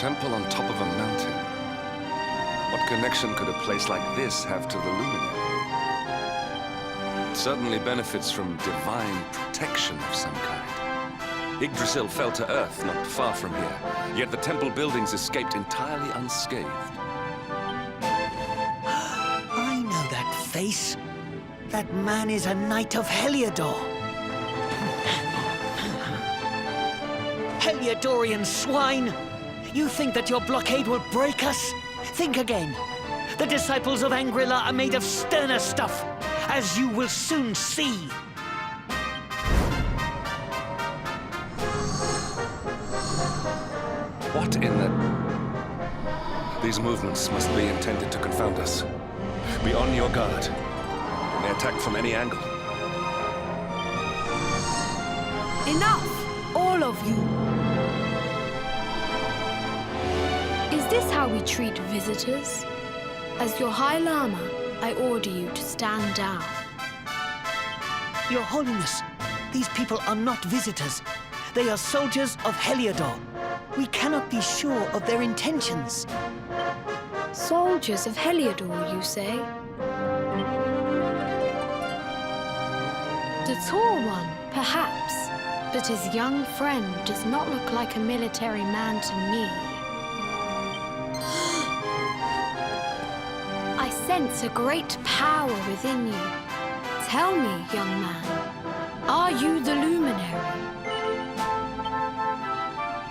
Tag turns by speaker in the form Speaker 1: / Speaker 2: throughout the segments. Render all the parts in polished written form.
Speaker 1: temple on top of a mountain. What connection could a place like this have to the luminary? It certainly benefits from divine protection of some kind. Yggdrasil fell to earth not far from here, yet the temple buildings escaped entirely unscathed.
Speaker 2: I know that face. That man is a knight of Heliodor. Heliodorian swine! You think that your blockade will break us? Think again. The disciples of Angrila are made of sterner stuff, as you will soon see.
Speaker 1: What in the... These movements must be intended to confound us. Be on your guard. We may attack from any angle.
Speaker 3: Enough! All of you! Is this how we treat visitors? As your High Lama, I order you to stand down.
Speaker 2: Your Holiness, these people are not visitors. They are soldiers of Heliodor. We cannot be sure of their intentions.
Speaker 3: Soldiers of Heliodor, you say? The tall one, perhaps, but his young friend does not look like a military man to me. I sense a great power within you. Tell me, young man, are you the luminary?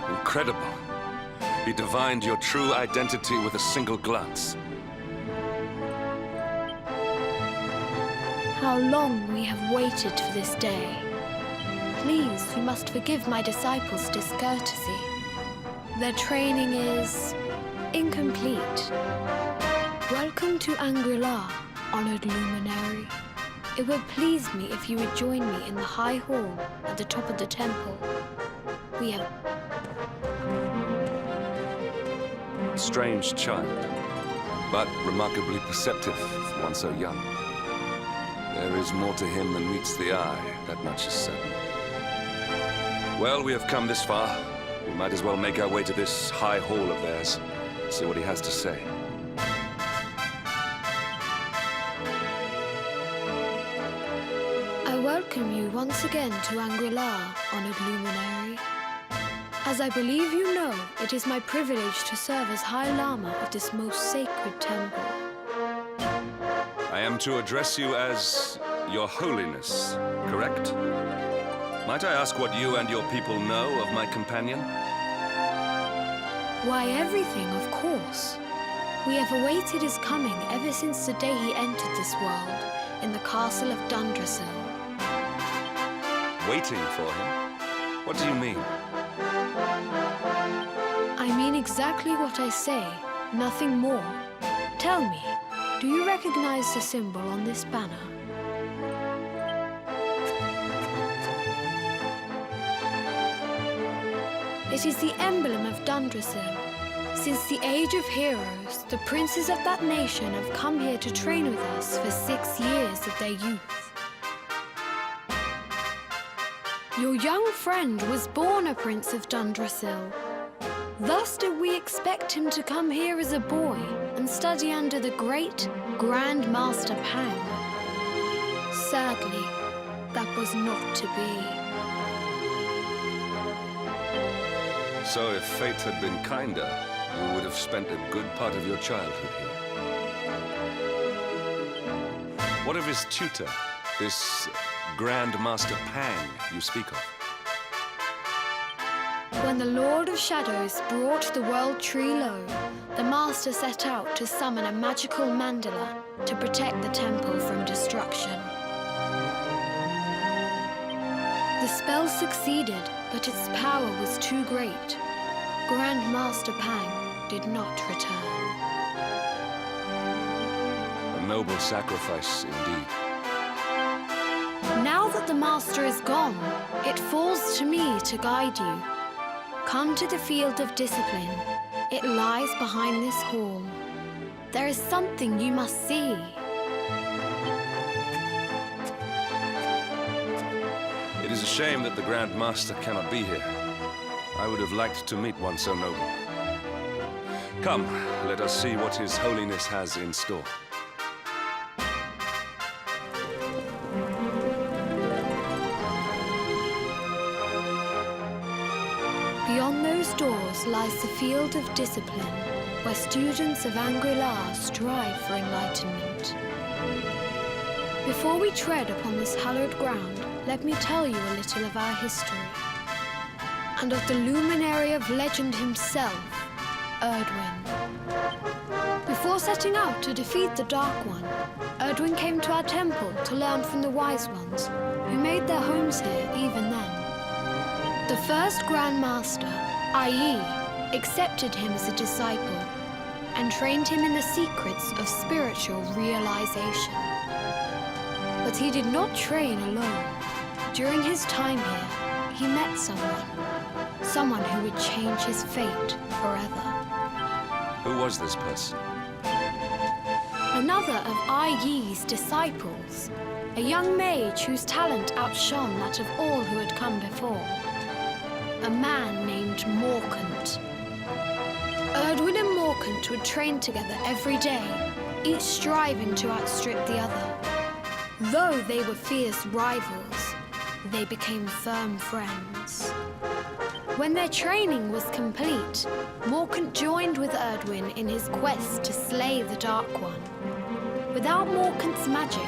Speaker 1: Incredible. He divined your true identity with a single glance.
Speaker 3: How long we have waited for this day. Please, you must forgive my disciples' discourtesy. Their training is incomplete. Welcome to Angrila, honored luminary. It would please me if you would join me in the high hall at the top of the temple. We have...
Speaker 1: Strange child, but remarkably perceptive for one so young. There is more to him than meets the eye, that much is certain. Well, we have come this far. We might as well make our way to this high hall of theirs, see what he has to say.
Speaker 3: I welcome you once again to Angrila, honored luminary. As I believe you know, it is my privilege to serve as High Lama of this most sacred temple.
Speaker 1: I am to address you as Your Holiness, correct? Might I ask what you and your people know of my companion?
Speaker 3: Why, everything, of course. We have awaited his coming ever since the day he entered this world, in the castle of Dundrasil.
Speaker 1: Waiting for him? What do you mean?
Speaker 3: I mean exactly what I say, nothing more. Tell me, do you recognize the symbol on this banner? It is the emblem of Dundrasil. Since the age of heroes, the princes of that nation have come here to train with us for 6 years of their youth. Your young friend was born a prince of Dundrasil. Thus did we expect him to come here as a boy and study under the great Grand Master Peng. Sadly, that was not to be.
Speaker 1: So if fate had been kinder, you would have spent a good part of your childhood here. What of his tutor, this Grand Master Peng you speak of?
Speaker 3: When the Lord of Shadows brought the world tree low, the Master set out to summon a magical mandala to protect the temple from destruction. The spell succeeded, but its power was too great. Grand Master Peng did not return.
Speaker 1: A noble sacrifice indeed.
Speaker 3: Now that the Master is gone, it falls to me to guide you. Come to the field of discipline. It lies behind this hall. There is something you must see.
Speaker 1: It is a shame that the Grand Master cannot be here. I would have liked to meet one so noble. Come, let us see what His Holiness has in store.
Speaker 3: Beyond those doors lies the field of discipline, where students of Angri-La strive for enlightenment. Before we tread upon this hallowed ground, let me tell you a little of our history, and of the luminary of legend himself, Erdwin. Before setting out to defeat the Dark One, Erdwin came to our temple to learn from the Wise Ones, who made their homes here even then. The first Grand Master, i.e., accepted him as a disciple and trained him in the secrets of spiritual realization. But he did not train alone. During his time here, he met someone who would change his fate forever.
Speaker 1: Who was this person?
Speaker 3: Another of Ai Yi's disciples, a young mage whose talent outshone that of all who had come before. A man named Morkant. Erdwin and Morkant would train together every day, each striving to outstrip the other. Though they were fierce rivals, they became firm friends. When their training was complete, Morkant joined with Erdwin in his quest to slay the Dark One. Without Morkant's magic,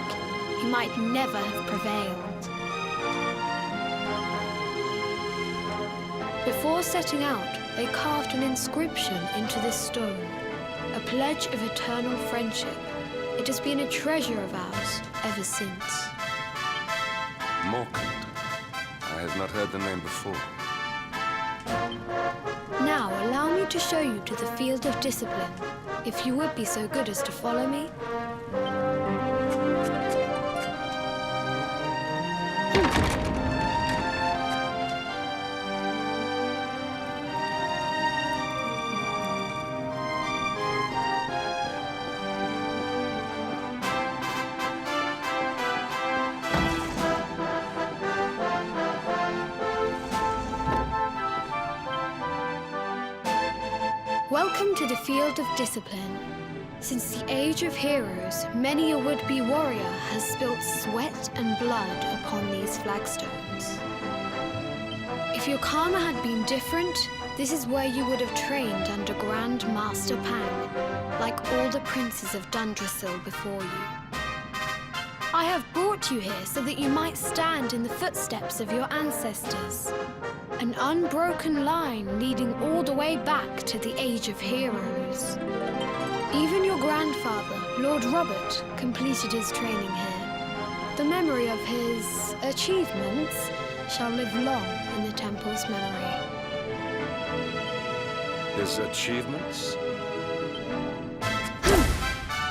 Speaker 3: he might never have prevailed. Before setting out, they carved an inscription into this stone, a pledge of eternal friendship. It has been a treasure of ours ever since.
Speaker 1: Morkant. I have not heard the name before.
Speaker 3: Now, allow me to show you to the field of discipline, if you would be so good as to follow me. Welcome to the field of discipline. Since the age of heroes, many a would-be warrior has spilt sweat and blood upon these flagstones. If your karma had been different, this is where you would have trained under Grand Master Peng, like all the princes of Dundrasil before you. I have brought you here so that you might stand in the footsteps of your ancestors. An unbroken line leading all the way back to the Age of Heroes. Even your grandfather, Lord Robert, completed his training here. The memory of his achievements shall live long in the temple's memory.
Speaker 1: His achievements?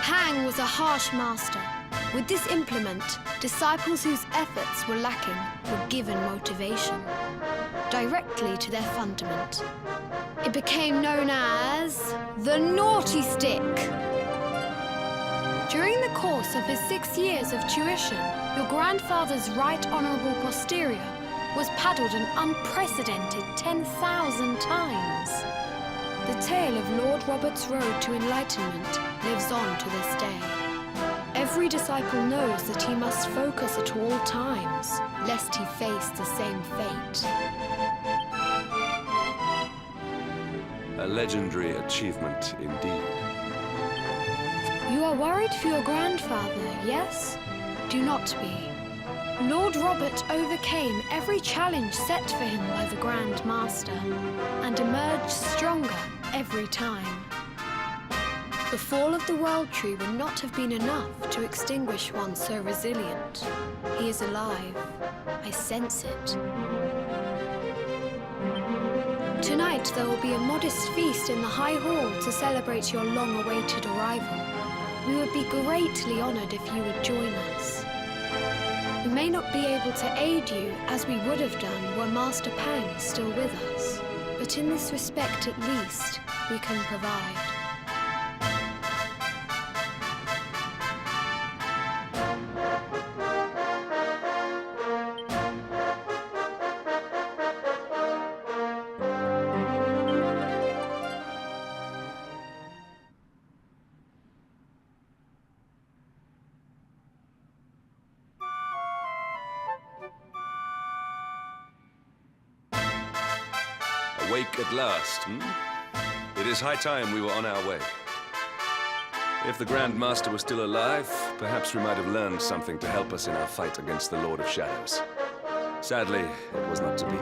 Speaker 3: Peng was a harsh master. With this implement, disciples whose efforts were lacking were given motivation directly to their fundament. It became known as the Naughty Stick. During the course of his 6 years of tuition, your grandfather's right honorable posterior was paddled an unprecedented 10,000 times. The tale of Lord Robert's road to enlightenment lives on to this day. Every disciple knows that he must focus at all times, lest he face the same fate.
Speaker 1: A legendary achievement indeed.
Speaker 3: You are worried for your grandfather, yes? Do not be. Lord Robert overcame every challenge set for him by the Grand Master, and emerged stronger every time. The fall of the World Tree would not have been enough to extinguish one so resilient. He is alive. I sense it. Tonight there will be a modest feast in the High Hall to celebrate your long-awaited arrival. We would be greatly honored if you would join us. We may not be able to aid you as we would have done were Master Peng still with us, but in this respect at least, we can provide.
Speaker 1: Awake at last, It is high time we were on our way. If the Grand Master was still alive, perhaps we might have learned something to help us in our fight against the Lord of Shadows. Sadly, it was not to be.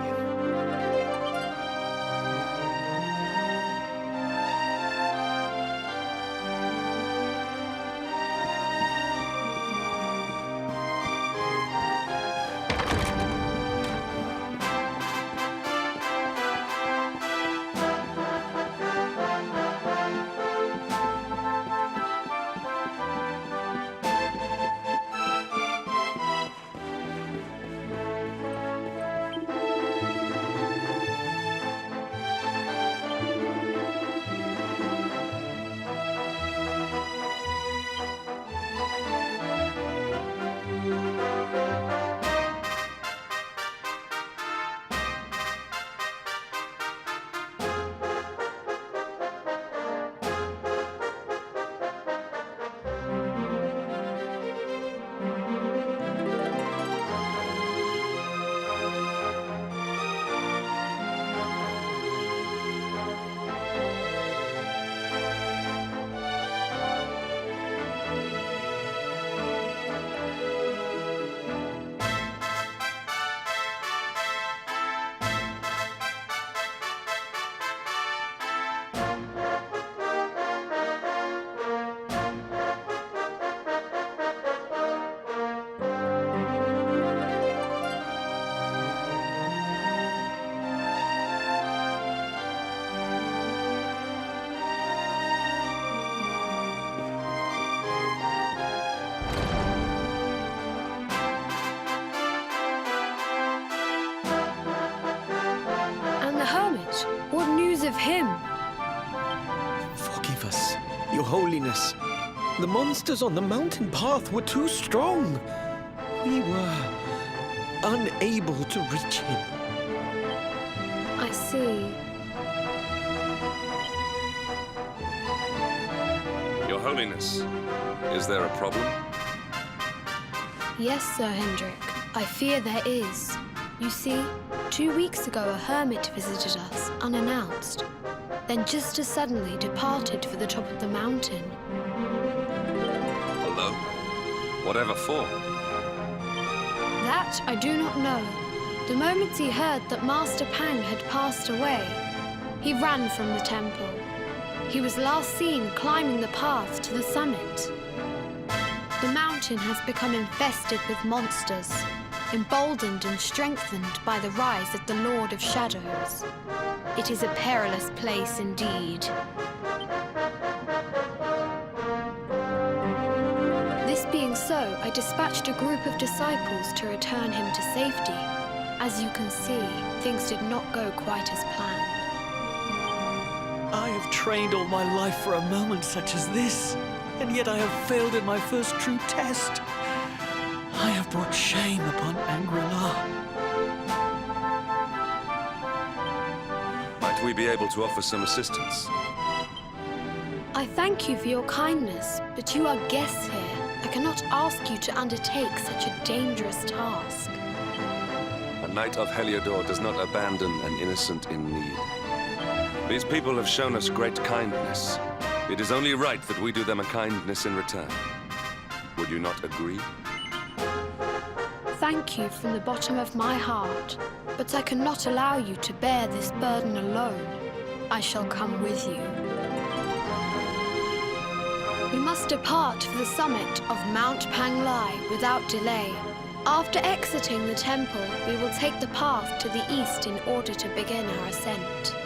Speaker 3: What news of him?
Speaker 4: Forgive us, Your Holiness. The monsters on the mountain path were too strong. We were unable to reach him.
Speaker 3: I see.
Speaker 1: Your Holiness, is there a problem?
Speaker 3: Yes, Sir Hendrik. I fear there is. You see, 2 weeks ago a hermit visited us, unannounced. Then just as suddenly departed for the top of the mountain.
Speaker 1: Alone? Whatever for?
Speaker 3: That I do not know. The moment he heard that Master Peng had passed away, he ran from the temple. He was last seen climbing the path to the summit. The mountain has become infested with monsters, emboldened and strengthened by the rise of the Lord of Shadows. It is a perilous place indeed. This being so, I dispatched a group of disciples to return him to safety. As you can see, things did not go quite as planned.
Speaker 2: I have trained all my life for a moment such as this, and yet I have failed in my first true test. I have brought shame upon Angri-La.
Speaker 1: Might we be able to offer some assistance?
Speaker 3: I thank you for your kindness, but you are guests here. I cannot ask you to undertake such a dangerous task.
Speaker 1: A knight of Heliodor does not abandon an innocent in need. These people have shown us great kindness. It is only right that we do them a kindness in return. Would you not agree?
Speaker 3: Thank you from the bottom of my heart, but I cannot allow you to bear this burden alone. I shall come with you. We must depart for the summit of Mount Panglai without delay. After exiting the temple, we will take the path to the east in order to begin our ascent.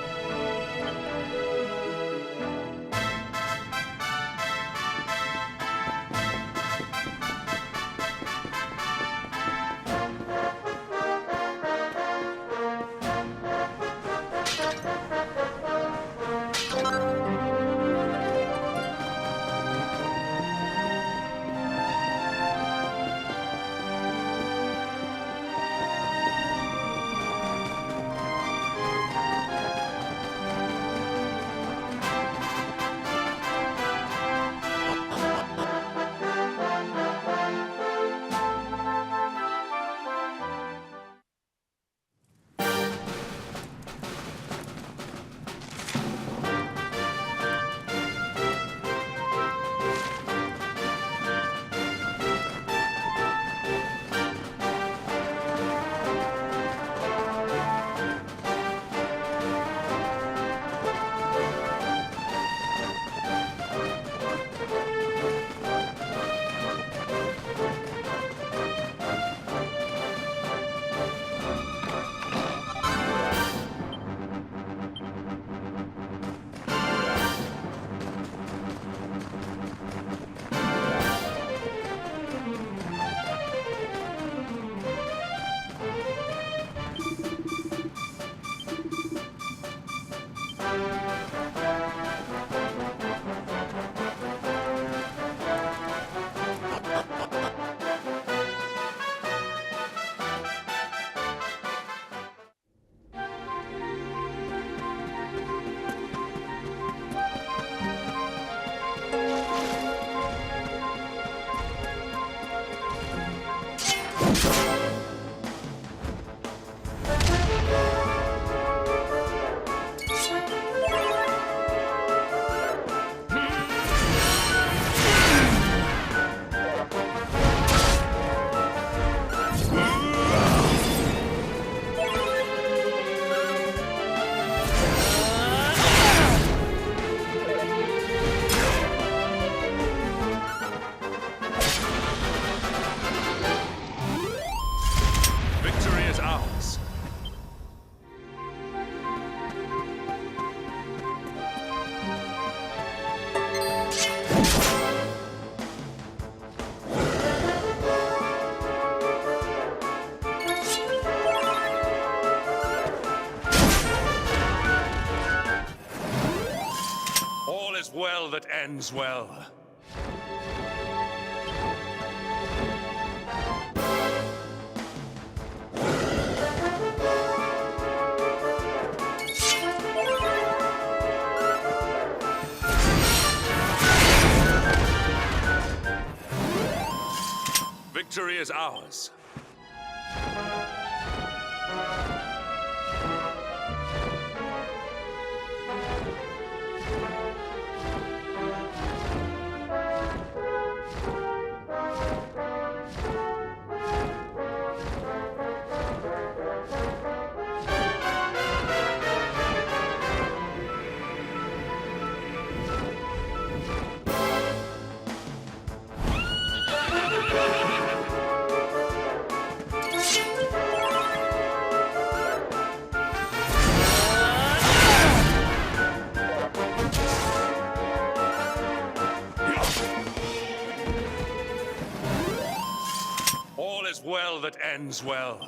Speaker 1: that ends well. Victory is ours. All is well that ends well.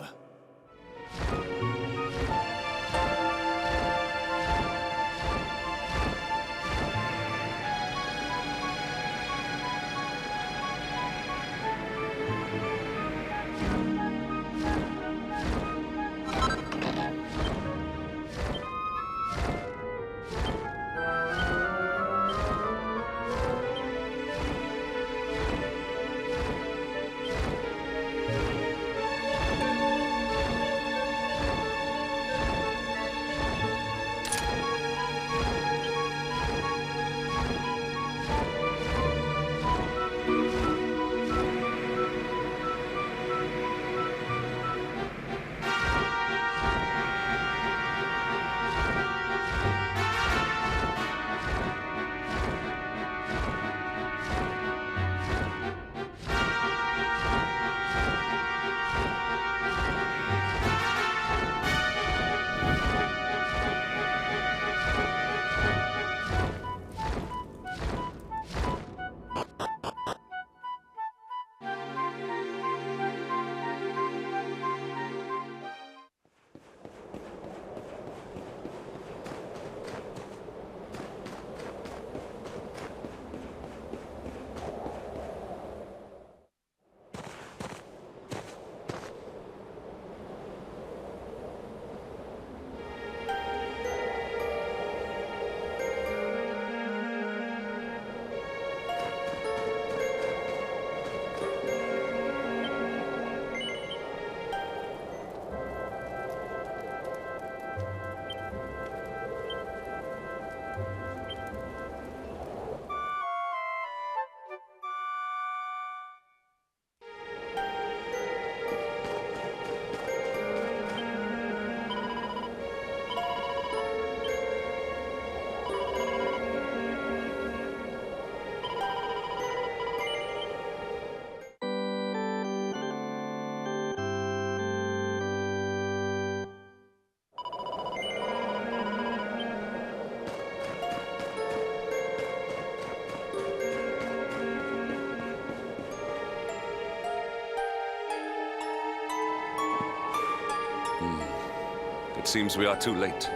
Speaker 1: It seems we are too late.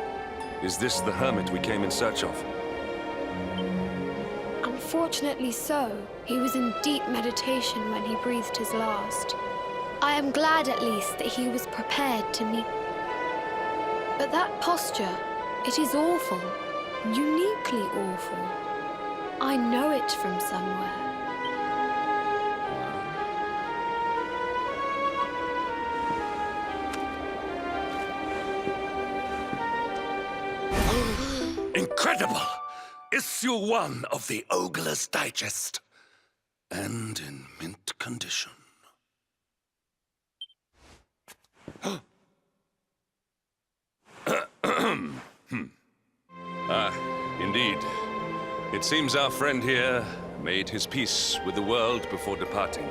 Speaker 1: Is this the hermit we came in search of?
Speaker 3: Unfortunately so. He was in deep meditation when he breathed his last. I am glad at least that he was prepared to meet. But that posture, it is awful. Uniquely awful. I know it from somewhere.
Speaker 1: Incredible! Issue 1 of the Ogler's Digest. And in mint condition. Indeed. It seems our friend here made his peace with the world before departing.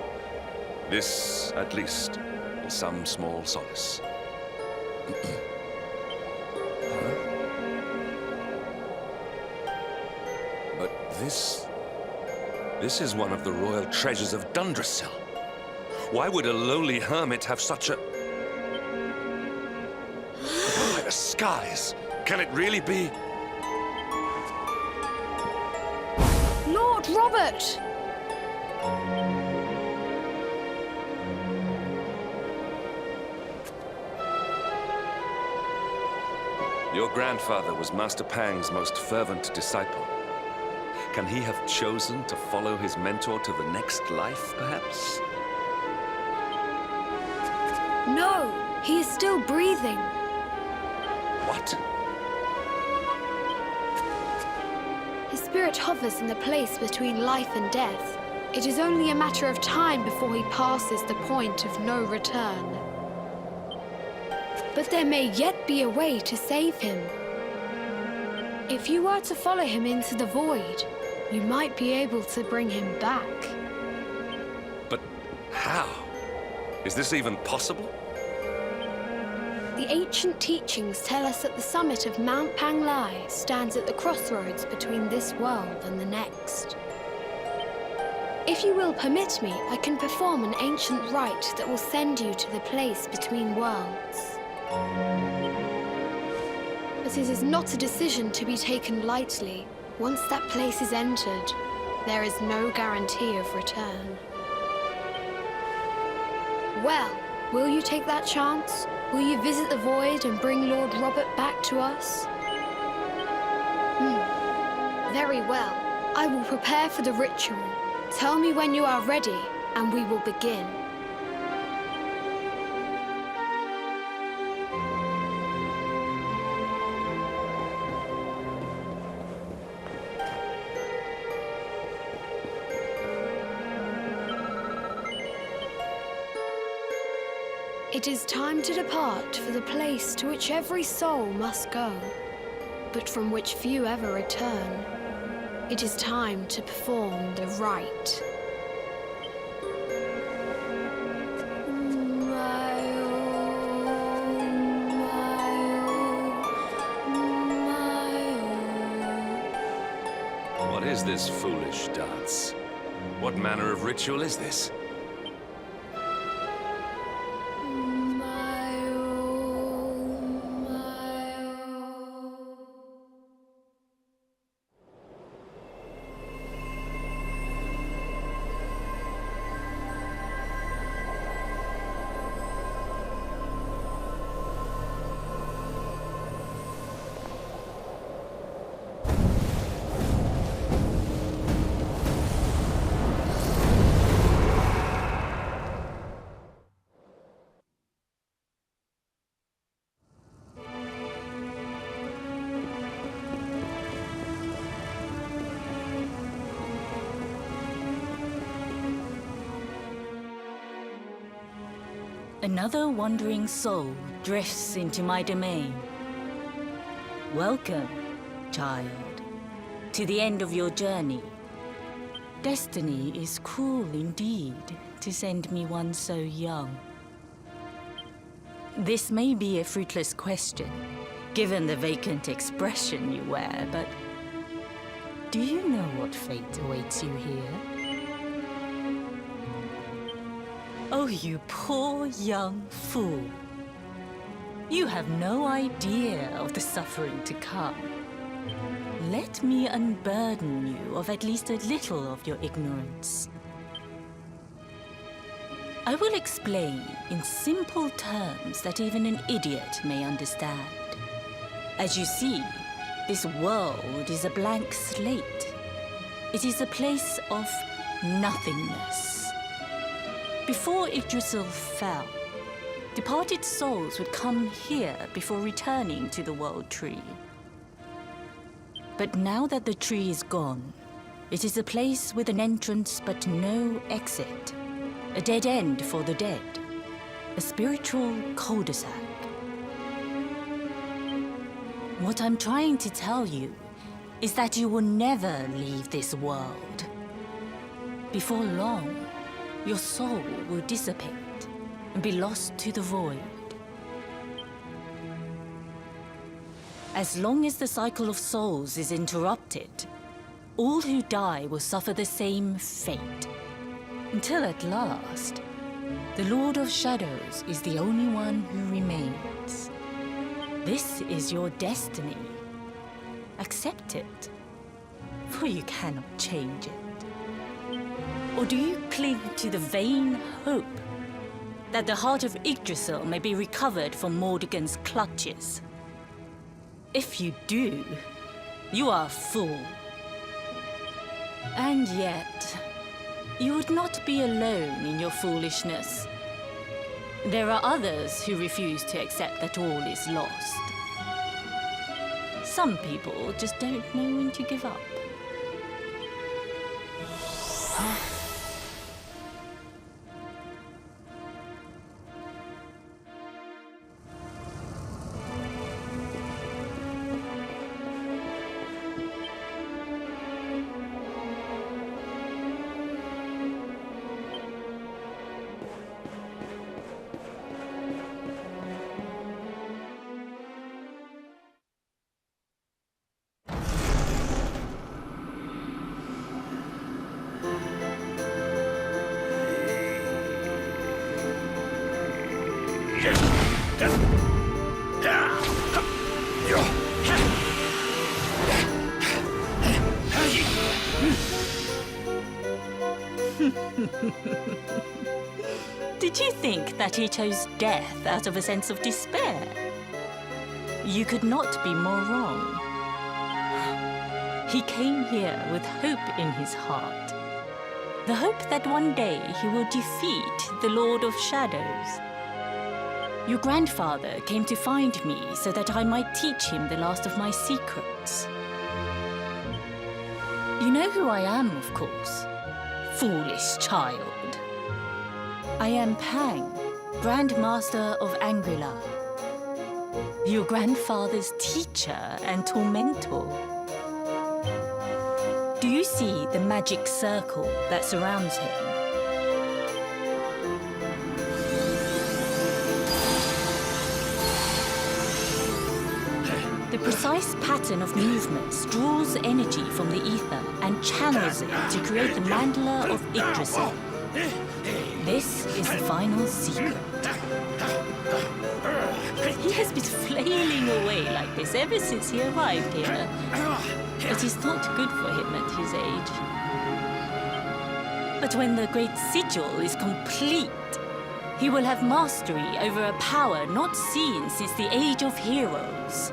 Speaker 1: This, at least, is some small solace. But this is one of the royal treasures of Dundrasil. Why would a lowly hermit have such a... By the skies! Can it really be?
Speaker 3: Lord Robert!
Speaker 1: Your grandfather was Master Peng's most fervent disciple. Can he have chosen to follow his mentor to the next life, perhaps?
Speaker 3: No, he is still breathing.
Speaker 1: What?
Speaker 3: His spirit hovers in the place between life and death. It is only a matter of time before he passes the point of no return. But there may yet be a way to save him. If you were to follow him into the void, you might be able to bring him back.
Speaker 1: But how? Is this even possible?
Speaker 3: The ancient teachings tell us that the summit of Mount Peng stands at the crossroads between this world and the next. If you will permit me, I can perform an ancient rite that will send you to the place between worlds. But it is not a decision to be taken lightly. Once that place is entered, there is no guarantee of return. Well, will you take that chance? Will you visit the void and bring Lord Robert back to us? Very well. I will prepare for the ritual. Tell me when you are ready, and we will begin. It is time to depart for the place to which every soul must go, but from which few ever return. It is time to perform the rite.
Speaker 1: What is this foolish dance? What manner of ritual is this?
Speaker 5: Another wandering soul drifts into my domain. Welcome, child, to the end of your journey. Destiny is cruel indeed to send me one so young. This may be a fruitless question, given the vacant expression you wear, but do you know what fate awaits you here? Oh, you poor young fool. You have no idea of the suffering to come. Let me unburden you of at least a little of your ignorance. I will explain in simple terms that even an idiot may understand. As you see, this world is a blank slate. It is a place of nothingness. Before Yggdrasil fell, departed souls would come here before returning to the World Tree. But now that the tree is gone, it is a place with an entrance but no exit. A dead end for the dead. A spiritual cul-de-sac. What I'm trying to tell you is that you will never leave this world. Before long, your soul will dissipate and be lost to the void. As long as the cycle of souls is interrupted, all who die will suffer the same fate. Until at last, the Lord of Shadows is the only one who remains. This is your destiny. Accept it, for you cannot change it. Or do you cling to the vain hope that the heart of Yggdrasil may be recovered from Mordegon's clutches? If you do, you are a fool. And yet, you would not be alone in your foolishness. There are others who refuse to accept that all is lost. Some people just don't know when to give up. Did you think that he chose death out of a sense of despair? You could not be more wrong. He came here with hope in his heart. The hope that one day he will defeat the Lord of Shadows. Your grandfather came to find me so that I might teach him the last of my secrets. You know who I am, of course. Foolish child. I am Peng, Grandmaster of Angrila. Your grandfather's teacher and tormentor. Do you see the magic circle that surrounds him? The precise pattern of movements draws energy from the ether and channels it to create the mandala of Yggdrasil. This is the final secret. He has been flailing away like this ever since he arrived here. It is not good for him at his age. But when the great sigil is complete, he will have mastery over a power not seen since the Age of Heroes.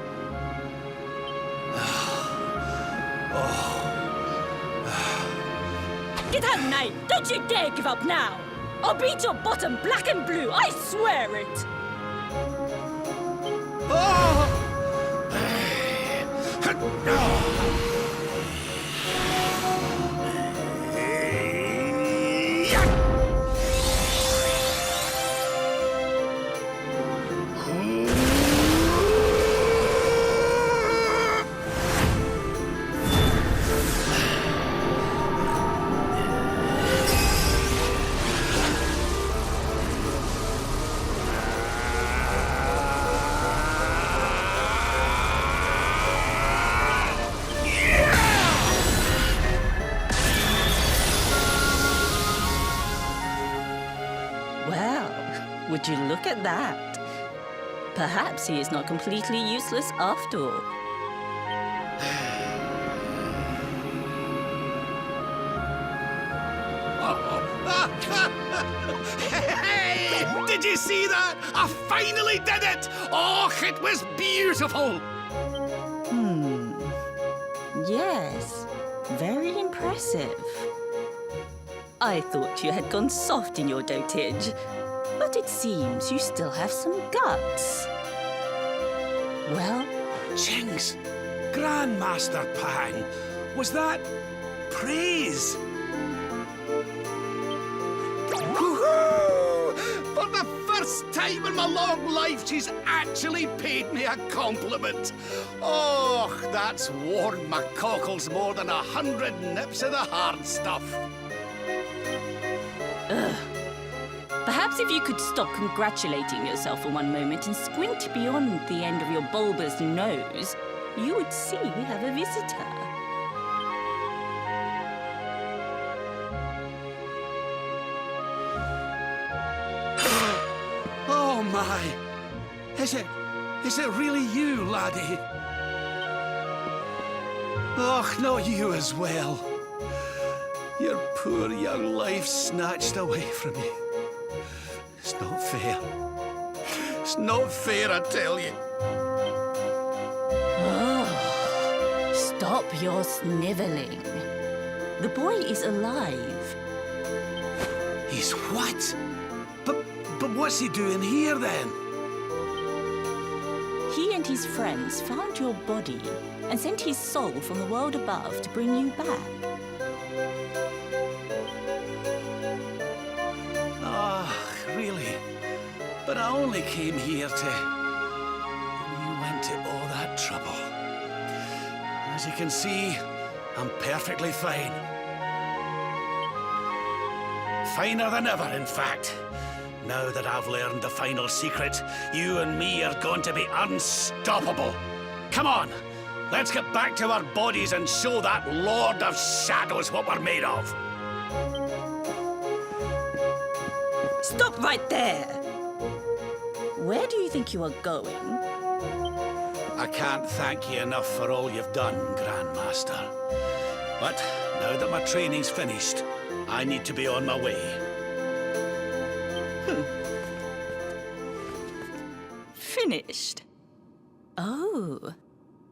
Speaker 5: Get out, Knight! Don't you dare give up now! I'll beat your bottom black and blue, I swear it! Would you look at that? Perhaps he is not completely useless after all.
Speaker 6: Hey! Did you see that? I finally did it! Oh, it was beautiful!
Speaker 5: Yes, very impressive. I thought you had gone soft in your dotage. But it seems you still have some guts. Well?
Speaker 6: Jinx! Grandmaster Peng! Was that praise? Woohoo! For the first time in my long life, she's actually paid me a compliment. Oh, that's warmed my cockles more than 100 nips of the hard stuff.
Speaker 5: Perhaps if you could stop congratulating yourself for one moment and squint beyond the end of your bulbous nose, you would see we have a visitor.
Speaker 6: Oh my! Is it really you, laddie? Oh, not you as well. Your poor young life snatched away from you. It's not fair. It's not fair, I tell you.
Speaker 5: Oh, stop your sniveling. The boy is alive.
Speaker 6: He's what? But what's he doing here then?
Speaker 5: He and his friends found your body and sent his soul from the world above to bring you back.
Speaker 6: Ah, really? But I only came here to... You went to all that trouble. As you can see, I'm perfectly fine. Finer than ever, in fact. Now that I've learned the final secret, you and me are going to be unstoppable. Come on, let's get back to our bodies and show that Lord of Shadows what we're made of.
Speaker 5: Stop right there! Where do you think you are going?
Speaker 6: I can't thank you enough for all you've done, Grandmaster. But now that my training's finished, I need to be on my way.
Speaker 5: Finished? Oh,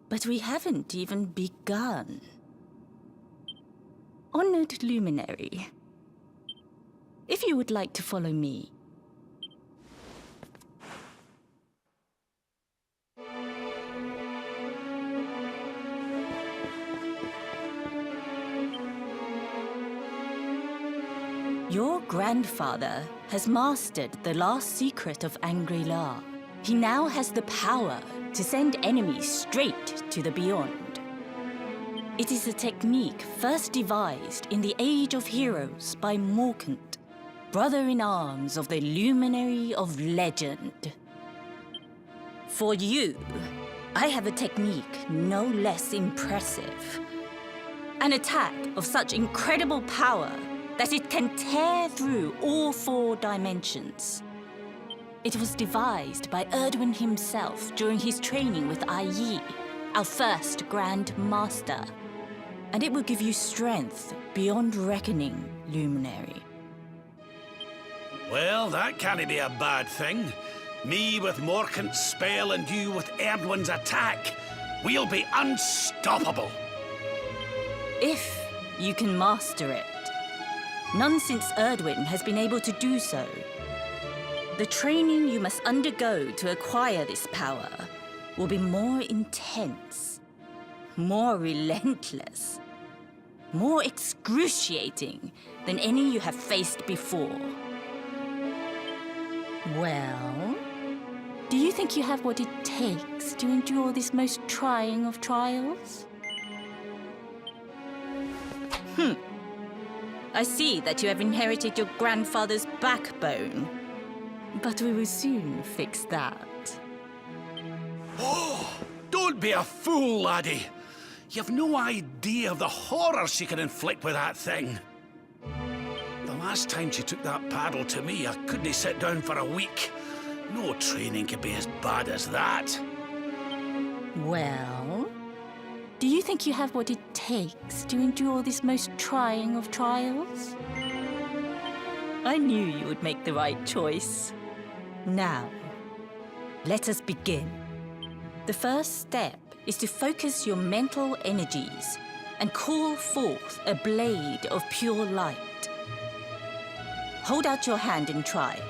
Speaker 5: but we haven't even begun. Honored Luminary, if you would like to follow me. Your grandfather has mastered the last secret of Angri-La. He now has the power to send enemies straight to the beyond. It is a technique first devised in the Age of Heroes by Morkant, brother-in-arms of the Luminary of Legend. For you, I have a technique no less impressive. An attack of such incredible power that it can tear through all 4 dimensions. It was devised by Erdwin himself during his training with Yi, our first Grand Master. And it will give you strength beyond reckoning, Luminary.
Speaker 6: Well, that can't be a bad thing. Me with Morkant's spell and you with Erdwin's attack. We'll be unstoppable.
Speaker 5: If you can master it. None since Erdwin has been able to do so. The training you must undergo to acquire this power will be more intense, more relentless, more excruciating than any you have faced before. Well, do you think you have what it takes to endure this most trying of trials? I see that you have inherited your grandfather's backbone. But we will soon fix that.
Speaker 6: Oh, don't be a fool, laddie. You've no idea of the horror she can inflict with that thing. The last time she took that paddle to me, I couldn't sit down for a week. No training could be as bad as that.
Speaker 5: Well, do you think you have what it takes to endure this most trying of trials? I knew you would make the right choice. Now, let us begin. The first step is to focus your mental energies and call forth a blade of pure light. Hold out your hand and try.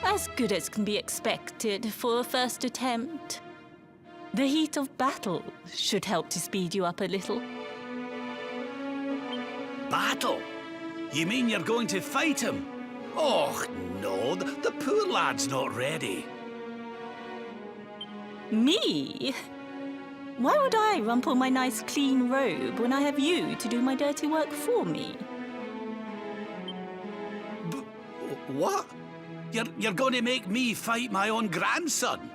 Speaker 5: As good as can be expected for a first attempt. The heat of battle should help to speed you up a little.
Speaker 6: Battle? You mean you're going to fight him? Oh, no, the poor lad's not ready.
Speaker 5: Me? Why would I rumple my nice clean robe when I have you to do my dirty work for me?
Speaker 6: What? You're going to make me fight my own grandson?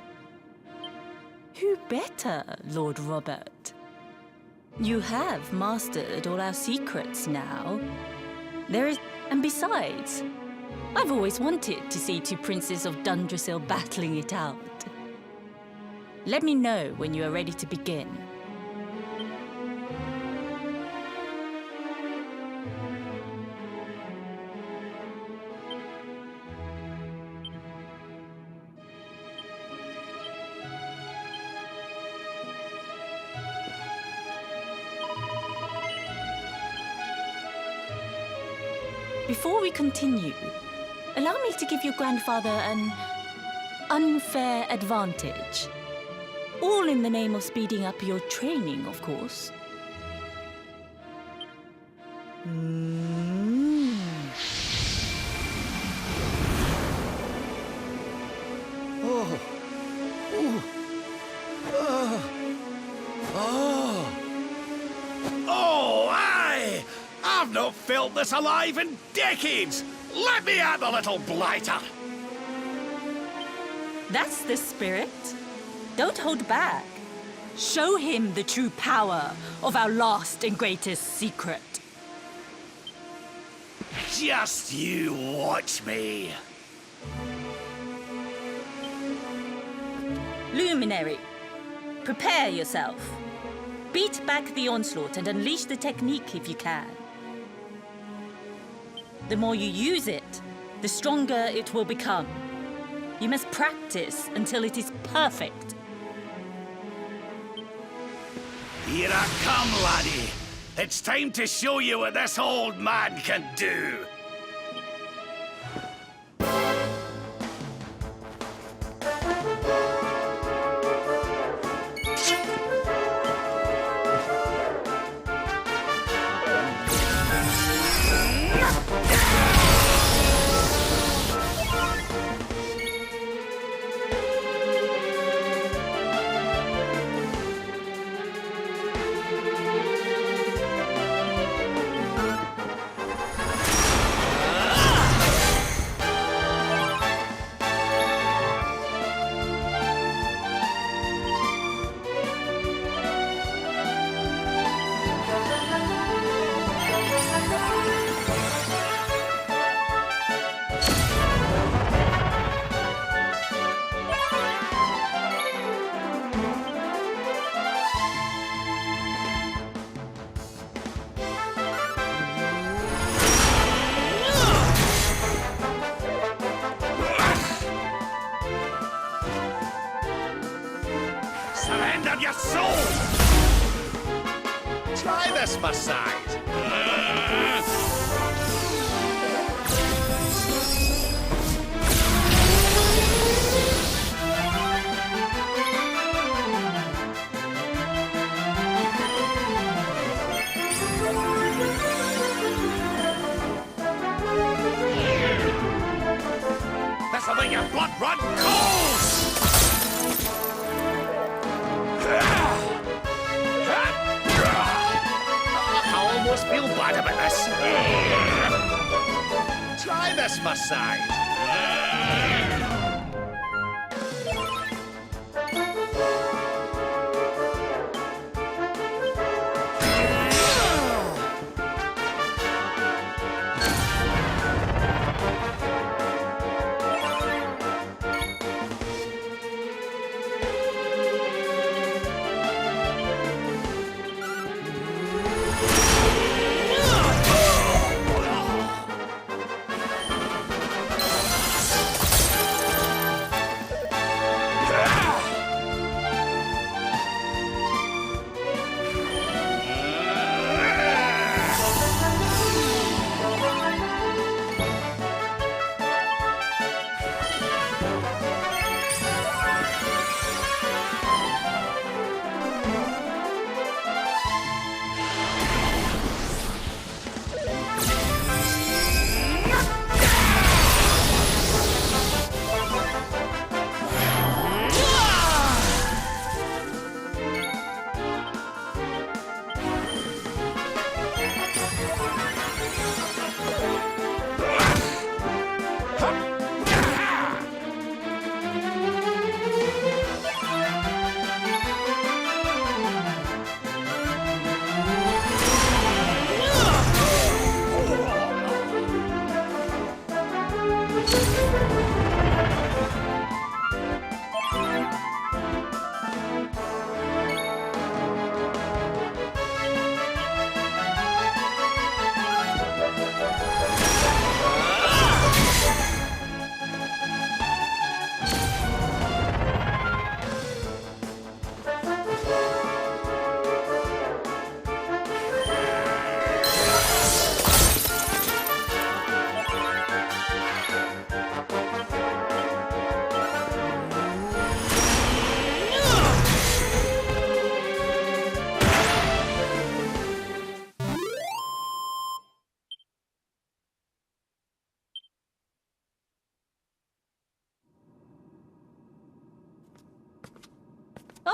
Speaker 5: Who better, Lord Robert? You have mastered all our secrets now. And besides, I've always wanted to see two princes of Dundrasil battling it out. Let me know when you are ready to begin. Before we continue, allow me to give your grandfather an unfair advantage. All in the name of speeding up your training, of course.
Speaker 6: Oh. Ooh. Oh, aye! I've not felt this alive in decades! Let me at the little blighter!
Speaker 5: That's the spirit. Don't hold back. Show him the true power of our last and greatest secret.
Speaker 6: Just you watch me.
Speaker 5: Luminary, prepare yourself. Beat back the onslaught and unleash the technique if you can. The more you use it, the stronger it will become. You must practice until it is perfect.
Speaker 6: Here I come, laddie. It's time to show you what this old man can do. Surrender your soul! Try this for size. This'll make your blood run cold! I almost feel bad about this. Try this for size.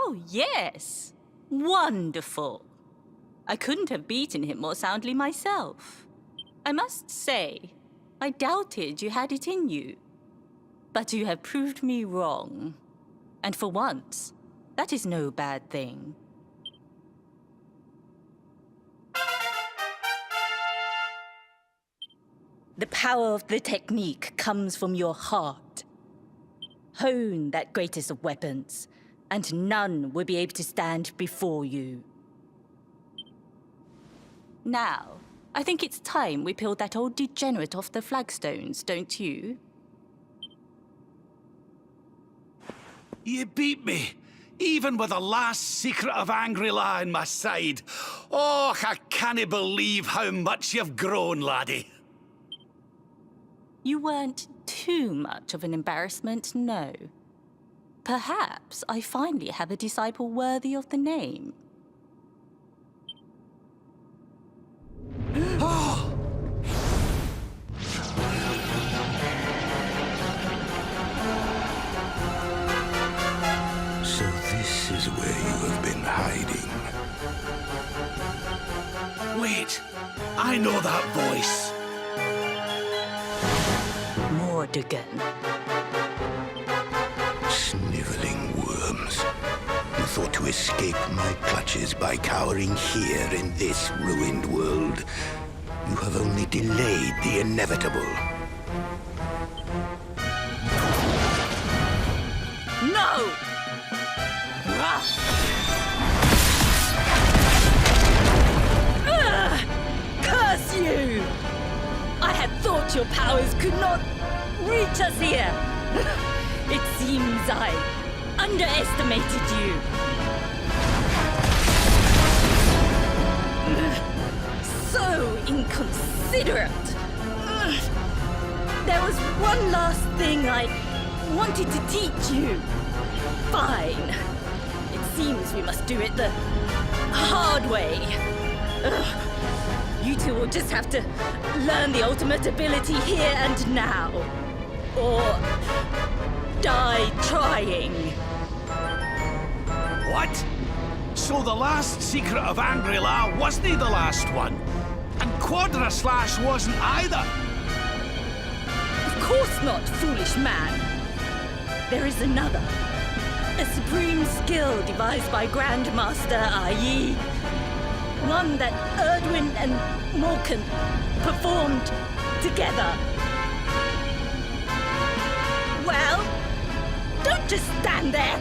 Speaker 5: Oh, yes. Wonderful. I couldn't have beaten him more soundly myself. I must say, I doubted you had it in you. But you have proved me wrong. And for once, that is no bad thing. The power of the technique comes from your heart. Hone that greatest of weapons, and none will be able to stand before you. Now, I think it's time we peeled that old degenerate off the flagstones, don't you?
Speaker 6: You beat me, even with the last secret of Angry-La in my side. Oh, I can't believe how much you've grown, laddie.
Speaker 5: You weren't too much of an embarrassment, no. Perhaps I finally have a disciple worthy of the name.
Speaker 7: So this is where you have been hiding.
Speaker 6: Wait, I know that voice.
Speaker 5: Mordigan.
Speaker 7: Sniveling worms. You thought to escape my clutches by cowering here in this ruined world. You have only delayed the inevitable.
Speaker 5: No! Curse you! I had thought your powers could not reach us here. It seems I underestimated you. So inconsiderate. There was one last thing I wanted to teach you. Fine. It seems we must do it the hard way. You two will just have to learn the ultimate ability here and now. Or die trying.
Speaker 6: What? So the last secret of Angry-La wasn't the last one? And Quadra Slash wasn't either?
Speaker 5: Of course not, foolish man. There is another. A supreme skill devised by Grandmaster i.e. one that Erdwin and Morkan performed together. Well, don't just stand there.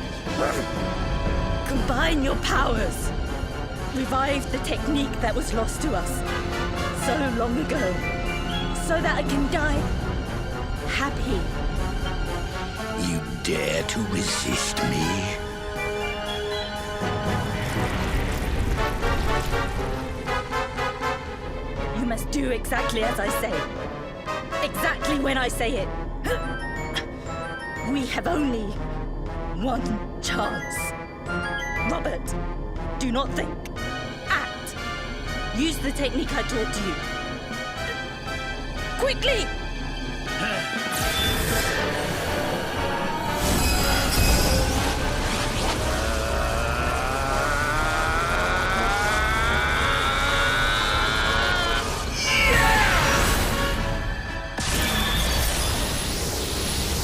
Speaker 5: Combine your powers. Revive the technique that was lost to us so long ago, so that I can die happy.
Speaker 7: You dare to resist me?
Speaker 5: You must do exactly as I say. Exactly when I say it. We have only one chance. Robert, do not think. Act. Use the technique I taught you. Quickly!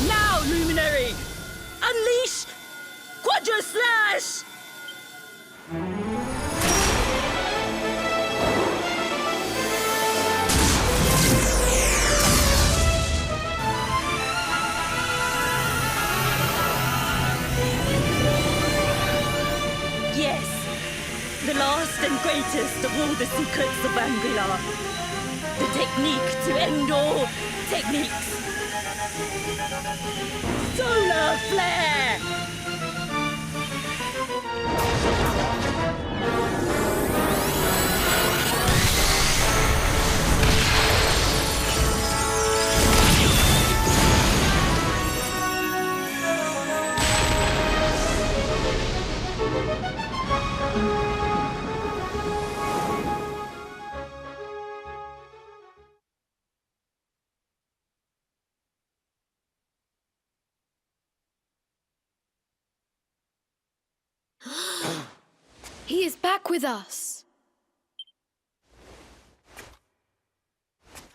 Speaker 5: Now, Luminary! Unleash Quadra Slash! Yes, the last and greatest of all the secrets of Angry-La. The technique to end all techniques. Solar Flare!
Speaker 3: He is back with us.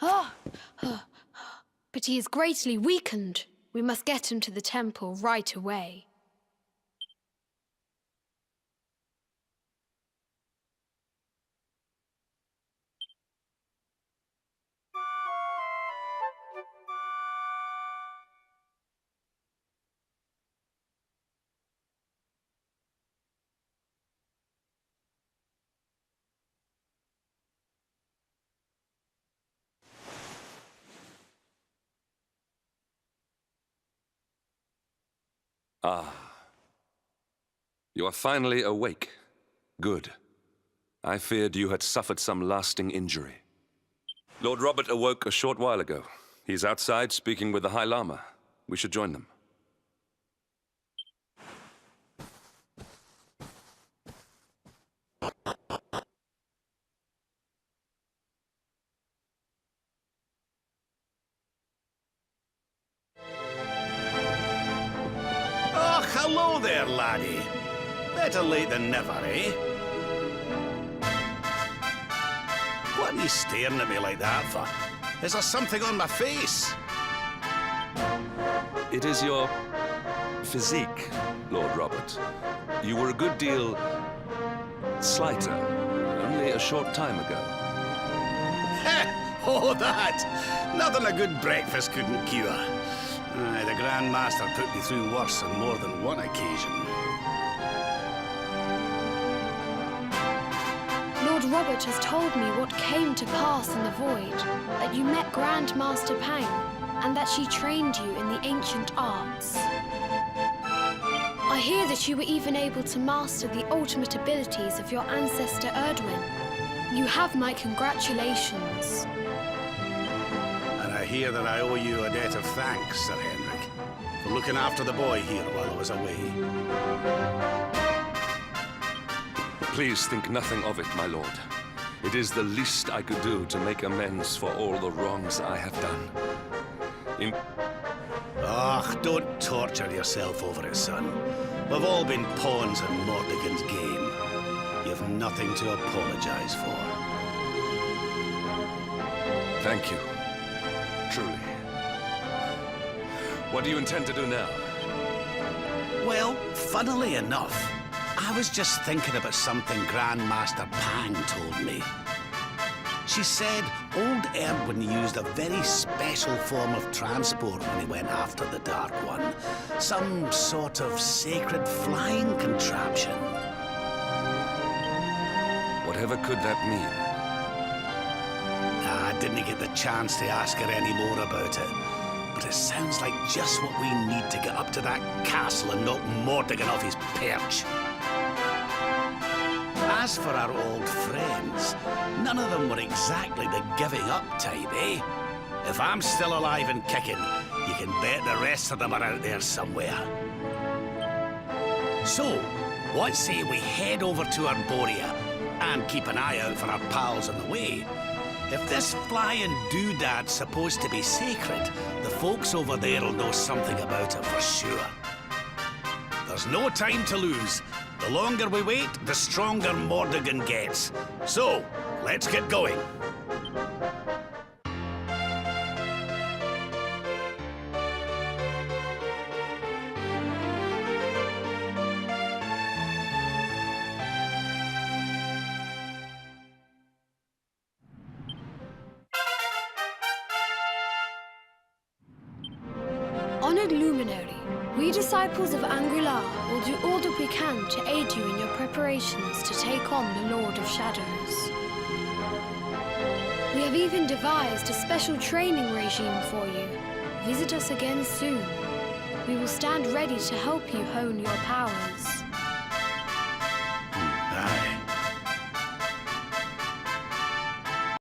Speaker 3: But he is greatly weakened. We must get him to the temple right away.
Speaker 1: Ah. You are finally awake. Good. I feared you had suffered some lasting injury. Lord Robert awoke a short while ago. He's outside speaking with the High Lama. We should join them.
Speaker 6: Oh, hello there, laddie. Better late than never, eh? What are you staring at me like that for? Is there something on my face?
Speaker 1: It is your physique, Lord Robert. You were a good deal slighter only a short time ago.
Speaker 6: Oh, that! Nothing a good breakfast couldn't cure. Aye, the Grand Master put me through worse on more than one occasion.
Speaker 3: Lord Robert has told me what came to pass in the void, that you met Grand Master Peng, and that she trained you in the ancient arts. I hear that you were even able to master the ultimate abilities of your ancestor Erdwin. You have my congratulations.
Speaker 6: And I hear that I owe you a debt of thanks, Sir Henrik, for looking after the boy here while I was away.
Speaker 1: Please think nothing of it, my lord. It is the least I could do to make amends for all the wrongs I have done.
Speaker 6: Ach, don't torture yourself over it, son. We've all been pawns in Mordegon's game. You've nothing to apologize for.
Speaker 1: Thank you. Truly. What do you intend to do now?
Speaker 6: Well, funnily enough, I was just thinking about something Grandmaster Pang told me. She said old Erdwin used a very special form of transport when he went after the Dark One. Some sort of sacred flying contraption.
Speaker 1: Whatever could that mean?
Speaker 6: I didn't get the chance to ask her any more about it. But it sounds like just what we need to get up to that castle and knock Mordegon off his perch. As for our old friends, none of them were exactly the giving up type, eh? If I'm still alive and kicking, you can bet the rest of them are out there somewhere. So, what say we head over to Arborea and keep an eye out for our pals on the way? If this flying doodad's supposed to be sacred, the folks over there will know something about it for sure. There's no time to lose. The longer we wait, the stronger Mordegon gets. So, let's get going.
Speaker 3: Honored Luminary, we disciples of Angri-La will do all that we can to aid you in your preparations to take on the Lord of Shadows. We have even devised a special training regime for you. Visit us again soon. We will stand ready to help you hone your powers.